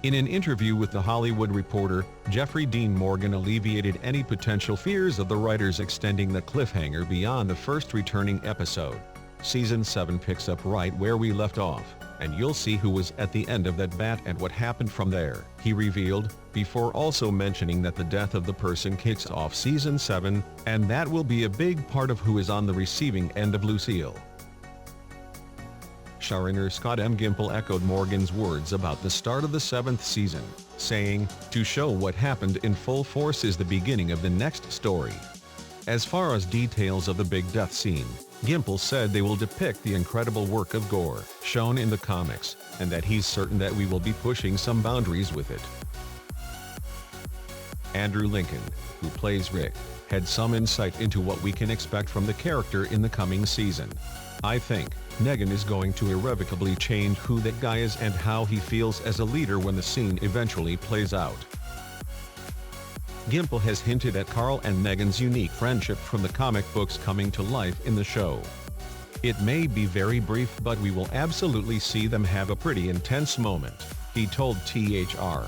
In an interview with The Hollywood Reporter, Jeffrey Dean Morgan alleviated any potential fears of the writers extending the cliffhanger beyond the first returning episode. Season 7 picks up right where we left off, and you'll see who was at the end of that bat and what happened from there, he revealed, before also mentioning that the death of the person kicks off Season 7, and that will be a big part of who is on the receiving end of Lucille. Showrunner Scott M. Gimple echoed Morgan's words about the start of the 7th season, saying, "To show what happened in full force is the beginning of the next story." As far as details of the big death scene, Gimple said they will depict the incredible work of gore shown in the comics, and that he's certain that we will be pushing some boundaries with it. Andrew Lincoln, who plays Rick, had some insight into what we can expect from the character in the coming season. "I think Negan is going to irrevocably change who that guy is and how he feels as a leader when the scene eventually plays out." Gimple has hinted at Carl and Negan's unique friendship from the comic books coming to life in the show. "It may be very brief, but we will absolutely see them have a pretty intense moment," he told THR.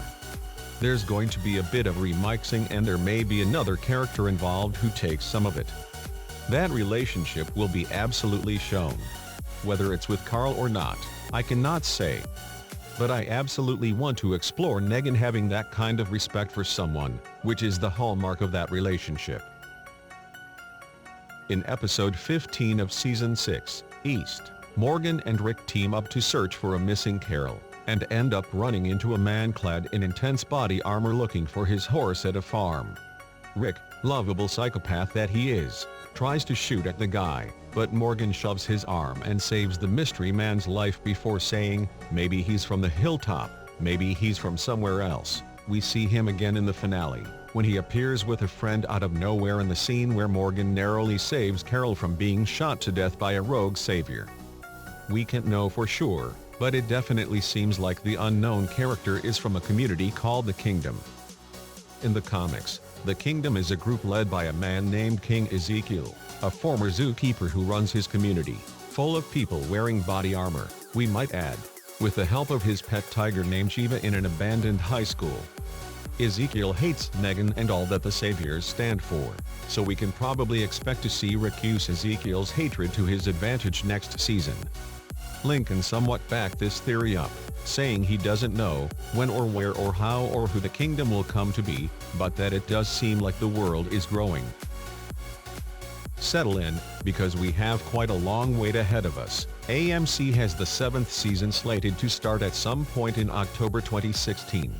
"There's going to be a bit of remixing and there may be another character involved who takes some of it. That relationship will be absolutely shown. Whether it's with Carl or not, I cannot say. But I absolutely want to explore Negan having that kind of respect for someone, which is the hallmark of that relationship." In episode 15 of Season 6, East, Morgan and Rick team up to search for a missing Carol, and end up running into a man clad in intense body armor looking for his horse at a farm. Rick, lovable psychopath that he is, tries to shoot at the guy, but Morgan shoves his arm and saves the mystery man's life before saying, "Maybe he's from the hilltop, maybe he's from somewhere else." We see him again in the finale, when he appears with a friend out of nowhere in the scene where Morgan narrowly saves Carol from being shot to death by a rogue savior. We can't know for sure, but it definitely seems like the unknown character is from a community called the Kingdom. In the comics, the Kingdom is a group led by a man named King Ezekiel, a former zookeeper who runs his community, full of people wearing body armor, we might add, with the help of his pet tiger named Shiva in an abandoned high school. Ezekiel hates Negan and all that the Saviors stand for, so we can probably expect to see Rick use Ezekiel's hatred to his advantage next season. Lincoln somewhat backed this theory up, saying he doesn't know when or where or how or who the Kingdom will come to be, but that it does seem like the world is growing. Settle in, because we have quite a long wait ahead of us. AMC has the 7th season slated to start at some point in October 2016.